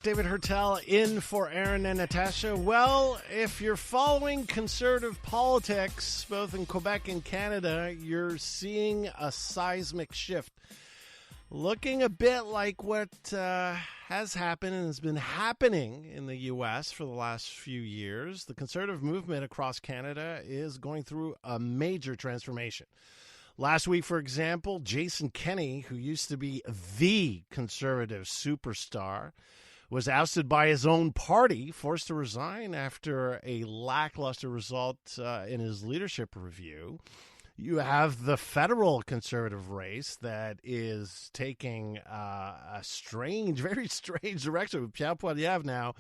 David Hertel in for Aaron and Natasha. Well, if you're following conservative politics, both in Quebec and Canada, you're seeing a seismic shift. Looking a bit like what has happened and has been happening in the U.S. for the last few years. The conservative movement across Canada is going through a major transformation. Last week, for example, Jason Kenney, who used to be the conservative superstar, was ousted by his own party, forced to resign after a lackluster result in his leadership review. You have the federal conservative race that is taking a strange, very strange direction with Pierre Poilievre now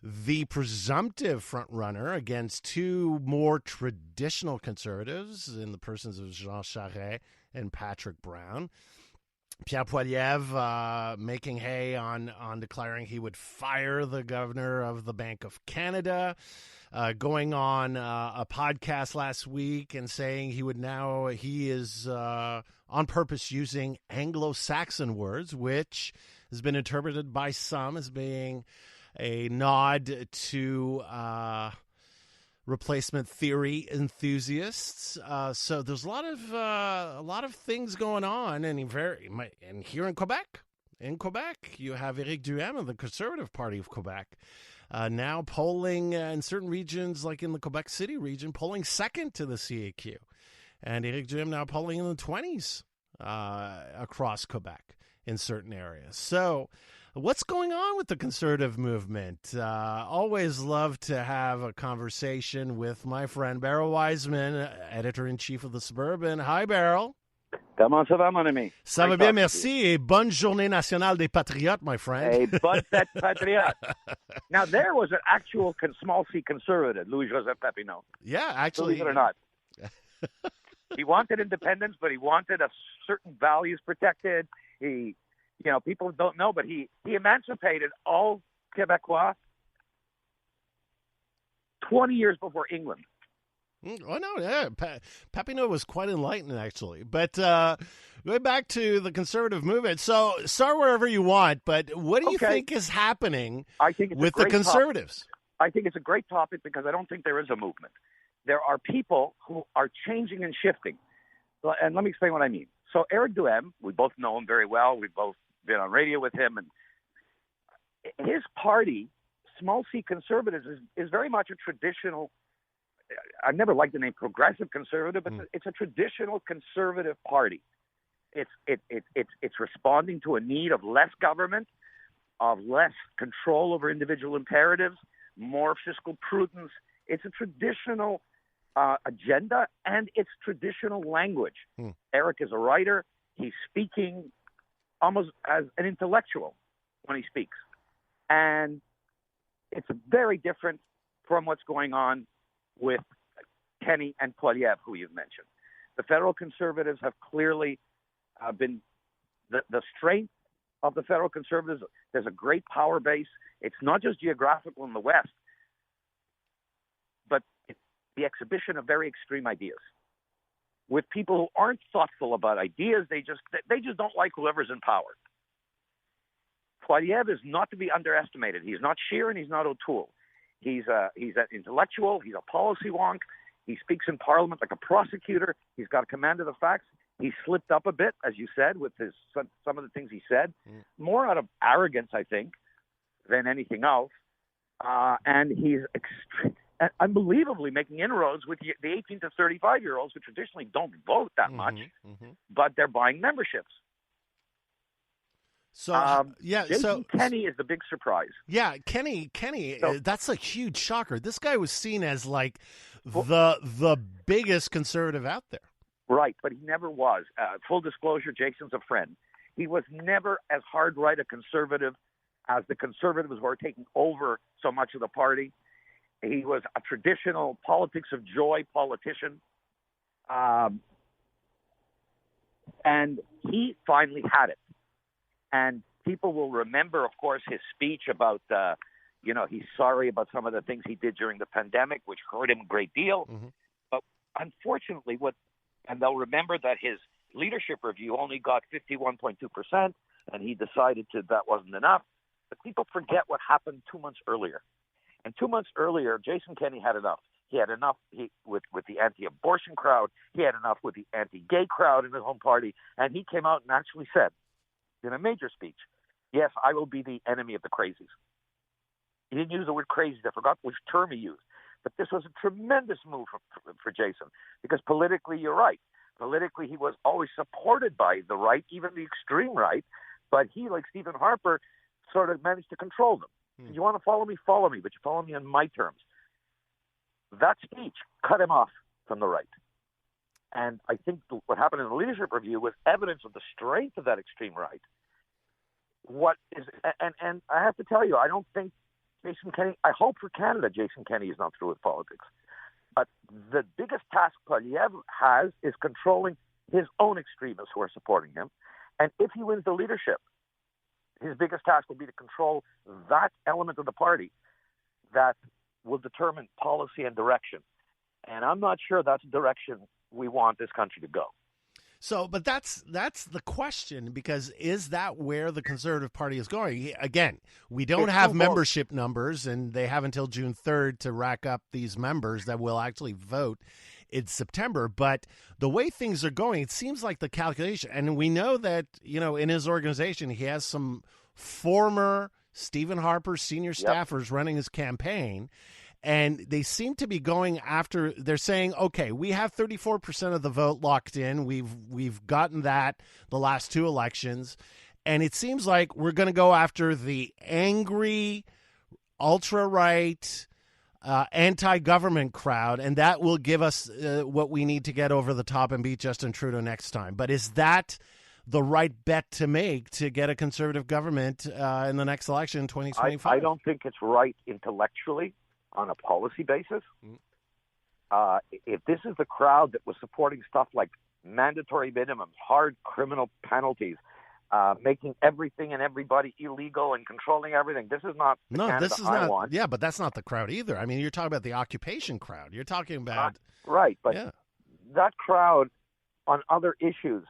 the presumptive frontrunner against two more traditional conservatives in the persons of Jean Charest and Patrick Brown. Pierre Poilievre making hay on declaring he would fire the governor of the Bank of Canada, going on a podcast last week and saying he is on purpose using Anglo-Saxon words, which has been interpreted by some as being a nod to replacement theory enthusiasts. So there's a lot of things going on, and here in Quebec, you have Éric Duhem of the Conservative Party of Quebec now polling in certain regions, like in the Quebec City region, polling second to the CAQ, and Éric Duhem now polling in the 20s across Quebec in certain areas. So what's going on with the conservative movement? Always love to have a conversation with my friend Beryl Wajsman, editor-in-chief of the Suburban. Hi, Beryl. Comment ça va, mon ami? Ça va bien, merci. Et bonne journée nationale des patriotes, my friend. Hey, bonne fête patriote. Now, there was an actual small C conservative, Louis-Joseph Papineau. Yeah, actually. Believe it or not. He wanted independence, but he wanted certain values protected. People don't know, but he emancipated all Quebecois 20 years before England. Oh, no, yeah. Papineau was quite enlightened, actually. But going back to the conservative movement, so start wherever you want, but what do you think is happening with the conservatives? I think it's a great topic because I don't think there is a movement. There are people who are changing and shifting. And let me explain what I mean. So Éric Duhem, we both know him very well. We've both been on radio with him. And his party, small C conservatives, is very much a traditional, I've never liked the name progressive conservative, but it's a traditional conservative party. It's responding to a need of less government, of less control over individual imperatives, more fiscal prudence. It's a traditional agenda, and it's traditional language. Eric is a writer. He's speaking almost as an intellectual when he speaks. And it's very different from what's going on with Kenney and Poilievre, who you've mentioned. The federal conservatives have clearly been the strength of the federal conservatives. There's a great power base. It's not just geographical in the West, but it's the exhibition of very extreme ideas with people who aren't thoughtful about ideas. They just don't like whoever's in power. Poilievre is not to be underestimated. He's not Scheer and he's not O'Toole. He's an intellectual. He's a policy wonk. He speaks in Parliament like a prosecutor. He's got a command of the facts. He slipped up a bit, as you said, with some of the things he said, more out of arrogance, I think, than anything else. And he's unbelievably making inroads with the 18 to 35-year-olds who traditionally don't vote that much, but they're buying memberships. So Jason Kenney is the big surprise. Yeah, Kenney, that's a huge shocker. This guy was seen as like the biggest conservative out there. Right, but he never was. Full disclosure, Jason's a friend. He was never as hard right a conservative as the conservatives who are taking over so much of the party. He was a traditional politics of joy politician. And he finally had it. And people will remember, of course, his speech about, he's sorry about some of the things he did during the pandemic, which hurt him a great deal. But unfortunately, and they'll remember that his leadership review only got 51.2%, and he decided that wasn't enough. But people forget what happened 2 months earlier. And 2 months earlier, Jason Kenney had enough. He had enough with the anti-abortion crowd. He had enough with the anti-gay crowd in his home party. And he came out and actually said, in a major speech, yes, I will be the enemy of the crazies. He didn't use the word crazies. I forgot which term he used. But this was a tremendous move for Jason, because politically, you're right. Politically, he was always supported by the right, even the extreme right. But he, like Stephen Harper, sort of managed to control them. You want to follow me, but you follow me on my terms. That speech cut him off from the right. And I think what happened in the leadership review was evidence of the strength of that extreme right. And I have to tell you, I don't think Jason Kenney, I hope for Canada Jason Kenney is not through with politics. But the biggest task Poilievre has is controlling his own extremists who are supporting him. And if he wins the leadership, his biggest task will be to control that element of the party that will determine policy and direction. And I'm not sure that's the direction we want this country to go. So, but that's the question, because is that where the Conservative Party is going? Again, we don't have membership numbers, and they have until June 3rd to rack up these members that will actually vote in September. But the way things are going, it seems like the calculation, and we know that, in his organization, he has some former Stephen Harper senior staffers running his campaign. And they seem to be going after, they're saying, okay, we have 34% of the vote locked in. We've gotten that the last two elections. And it seems like we're going to go after the angry, ultra-right, anti-government crowd, and that will give us what we need to get over the top and beat Justin Trudeau next time. But is that the right bet to make to get a Conservative government in the next election in 2025? I don't think it's right intellectually. On a policy basis, if this is the crowd that was supporting stuff like mandatory minimums, hard criminal penalties, making everything and everybody illegal and controlling everything, this is not the Canada I want. Yeah, but that's not the crowd either. I mean, you're talking about the occupation crowd. You're talking about right, but that crowd on other issues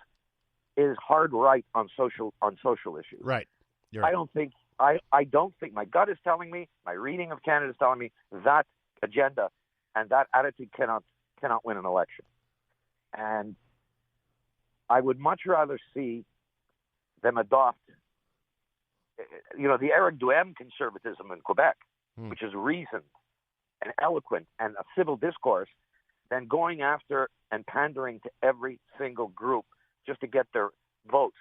is hard right on social issues. Right. You're right. right. I don't think, my gut is telling me, my reading of Canada is telling me that agenda and that attitude cannot win an election. And I would much rather see them adopt, the Éric Duhem conservatism in Quebec, which is reasoned and eloquent and a civil discourse, than going after and pandering to every single group just to get their votes.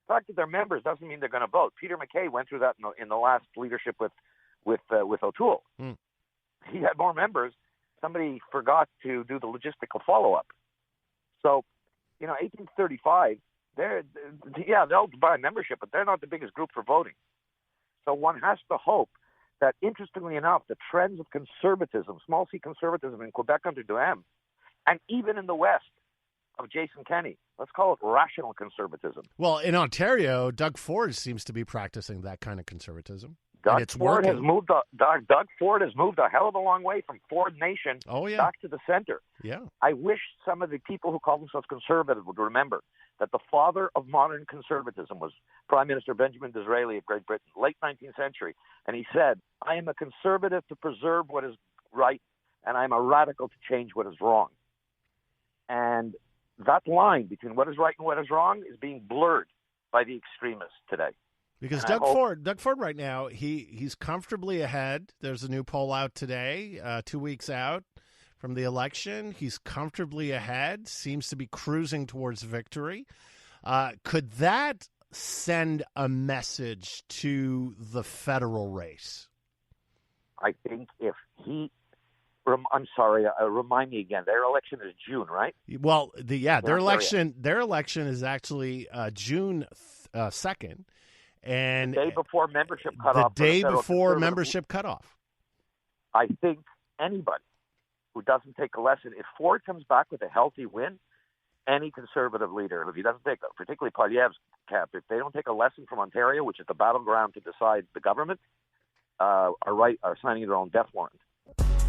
The fact that they're members doesn't mean they're going to vote. Peter MacKay went through that in the last leadership with O'Toole. He had more members. Somebody forgot to do the logistical follow-up. So, 1835, they'll buy membership, but they're not the biggest group for voting. So one has to hope that, interestingly enough, the trends of conservatism, small c conservatism in Quebec under Duhem, and even in the West, of Jason Kenney. Let's call it rational conservatism. Well, in Ontario, Doug Ford seems to be practicing that kind of conservatism. Doug Ford has moved a hell of a long way from Ford Nation back to the center. Yeah. I wish some of the people who call themselves conservative would remember that the father of modern conservatism was Prime Minister Benjamin Disraeli of Great Britain, late 19th century. And he said, I am a conservative to preserve what is right, and I'm a radical to change what is wrong. And that line between what is right and what is wrong is being blurred by the extremists today. Because Doug Ford right now, he's comfortably ahead. There's a new poll out today, 2 weeks out from the election. He's comfortably ahead, seems to be cruising towards victory. Could that send a message to the federal race? I think if he... I'm sorry. Remind me again. Their election is June, right? Well, their election is actually June 2nd, and the day before membership cutoff. The day before membership cutoff. I think anybody who doesn't take a lesson, if Ford comes back with a healthy win, any conservative leader, if he doesn't take, particularly Poilievre's camp, if they don't take a lesson from Ontario, which is the battleground to decide the government, are signing their own death warrant.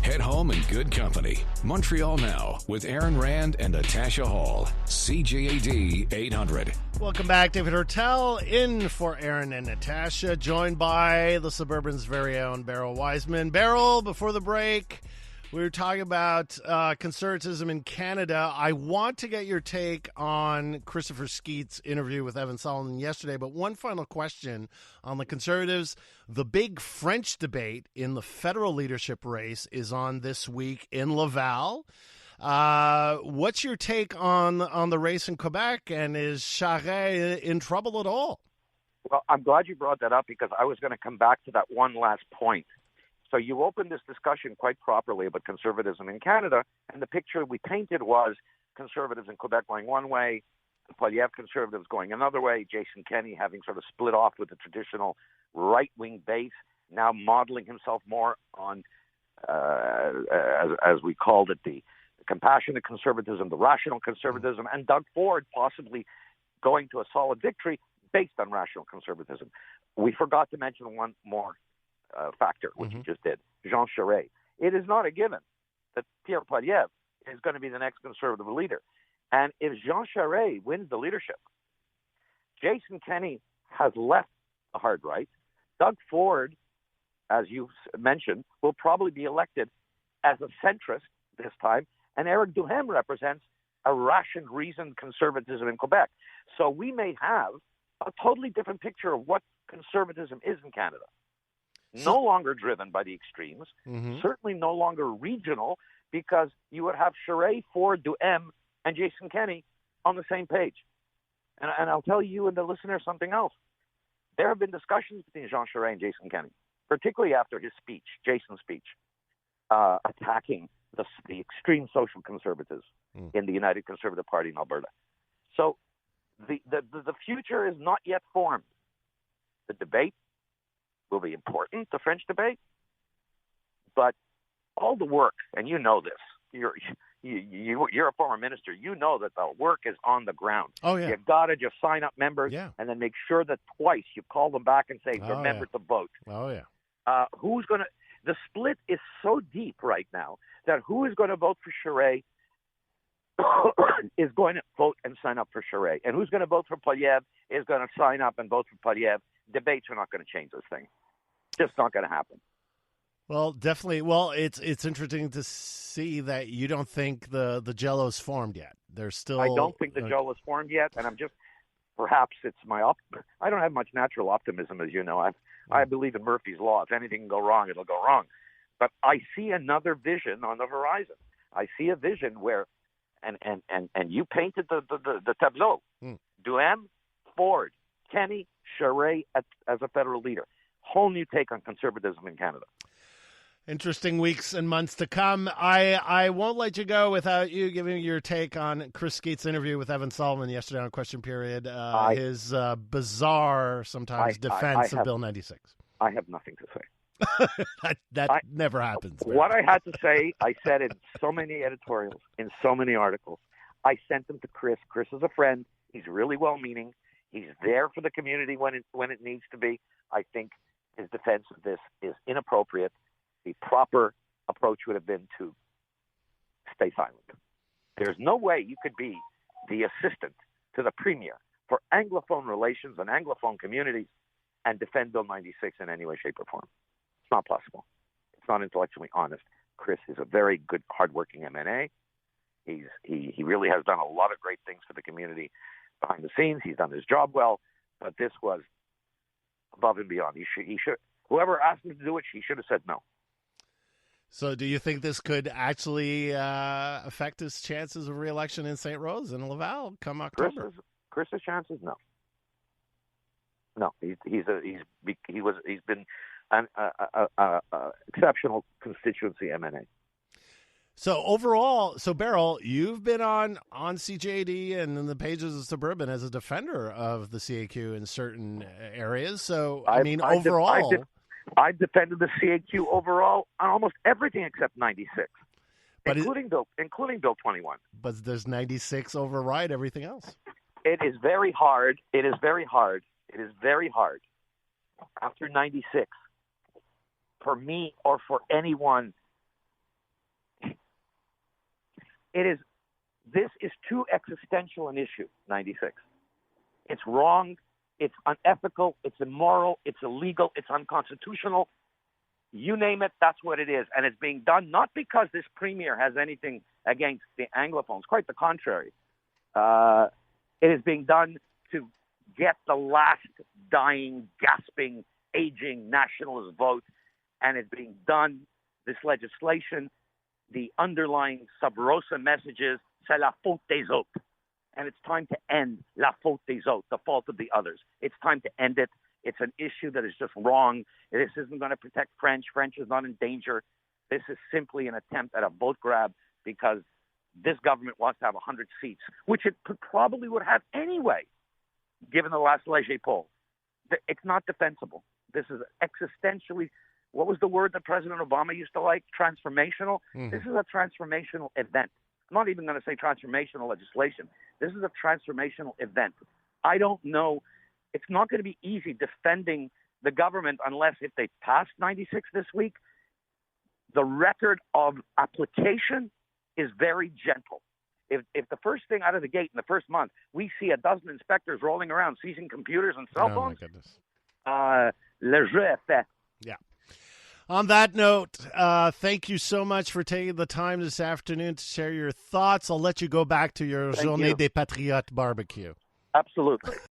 Head home in good company. Montreal Now with Aaron Rand and Natasha Hall. CJAD 800. Welcome back. David Hertel in for Aaron and Natasha, joined by the Suburban's very own Beryl Wajsman. Beryl, before the break, we were talking about conservatism in Canada. I want to get your take on Christopher Skeet's interview with Evan Solomon yesterday, but one final question on the Conservatives. The big French debate in the federal leadership race is on this week in Laval. What's your take on the race in Quebec, and is Charest in trouble at all? Well, I'm glad you brought that up because I was going to come back to that one last point. So you opened this discussion quite properly about conservatism in Canada, and the picture we painted was conservatives in Quebec going one way, the Poilievre conservatives going another way, Jason Kenney having sort of split off with the traditional right-wing base, now modeling himself more on, as we called it, the compassionate conservatism, the rational conservatism, and Doug Ford possibly going to a solid victory based on rational conservatism. We forgot to mention one more factor, which you just did, Jean Charest. It is not a given that Pierre Poilievre is going to be the next conservative leader. And if Jean Charest wins the leadership, Jason Kenney has left the hard right. Doug Ford, as you mentioned, will probably be elected as a centrist this time. And Eric Duhem represents a rationed, reasoned conservatism in Quebec. So we may have a totally different picture of what conservatism is in Canada. No longer driven by the extremes, certainly no longer regional, because you would have Charest, Ford, Duhem, and Jason Kenney on the same page. And I'll tell you and the listener something else. There have been discussions between Jean Charest and Jason Kenney, particularly after his speech, Jason's speech, attacking the extreme social conservatives in the United Conservative Party in Alberta. So the future is not yet formed. The debate will be important, the French debate, but all the work, and you know this, you're a former minister, you know that the work is on the ground. Oh, yeah. You've got to just sign up members and then make sure that twice you call them back and say, remember to vote. Oh, yeah. The split is so deep right now that who is going to vote for Charest is going to vote and sign up for Charest. And who's going to vote for Poilievre is going to sign up and vote for Poilievre. Debates are not going to change this thing. Just not going to happen. Well, definitely. Well, it's interesting to see that you don't think the Jello's formed yet. There's still. I don't think the Jello is formed yet, and I'm just. Perhaps it's my. I don't have much natural optimism, as you know. I believe in Murphy's Law. If anything can go wrong, it'll go wrong. But I see another vision on the horizon. I see a vision where, and you painted the tableau. Duhem, Ford, Kenney, Charest as a federal leader. Whole new take on conservatism in Canada. Interesting weeks and months to come. I won't let you go without you giving your take on Chris Skeet's interview with Evan Solomon yesterday on Question Period. His bizarre, sometimes, defense of Bill 96. I have nothing to say. that never happens. What I had to say, I said in so many editorials, in so many articles. I sent them to Chris. Chris is a friend. He's really well-meaning. He's there for the community when it needs to be. I think his defense of this is inappropriate. The proper approach would have been to stay silent. There's no way you could be the assistant to the premier for Anglophone relations and Anglophone communities and defend Bill 96 in any way, shape, or form. It's not possible. It's not intellectually honest. Chris is a very good, hardworking MNA. He really has done a lot of great things for the community behind the scenes. He's done his job well, but this was above and beyond. He should. Whoever asked him to do it, he should have said no. So do you think this could actually affect his chances of re-election in St. Rose and Laval come October? Chris's chances, no. No, he's been an exceptional constituency MNA. So overall, Beryl, you've been on CJD and in the pages of Suburban as a defender of the CAQ in certain areas. So overall. I've defended the CAQ overall on almost everything except 96, including Bill 21. But does 96 override everything else? It is very hard. It is very hard after 96 for me or for anyone This is too existential an issue, 96. It's wrong. It's unethical. It's immoral. It's illegal. It's unconstitutional. You name it, that's what it is. And it's being done not because this premier has anything against the Anglophones. Quite the contrary. It is being done to get the last dying, gasping, aging nationalist vote. And it's being done, this legislation, the underlying sub rosa messages, c'est la faute des autres. And it's time to end la faute des autres, the fault of the others. It's time to end it. It's an issue that is just wrong. This isn't going to protect French. French is not in danger. This is simply an attempt at a vote grab because this government wants to have 100 seats, which it probably would have anyway, given the last Léger poll. It's not defensible. This is existentially, what was the word that President Obama used to like? Transformational. Mm-hmm. This is a transformational event. I'm not even going to say transformational legislation. This is a transformational event. I don't know. It's not going to be easy defending the government unless if they pass 96 this week. The record of application is very gentle. If the first thing out of the gate in the first month, we see a dozen inspectors rolling around seizing computers and cell phones, le jeu est fait. Yeah. On that note, thank you so much for taking the time this afternoon to share your thoughts. I'll let you go back to your Journée des Patriotes barbecue. Absolutely.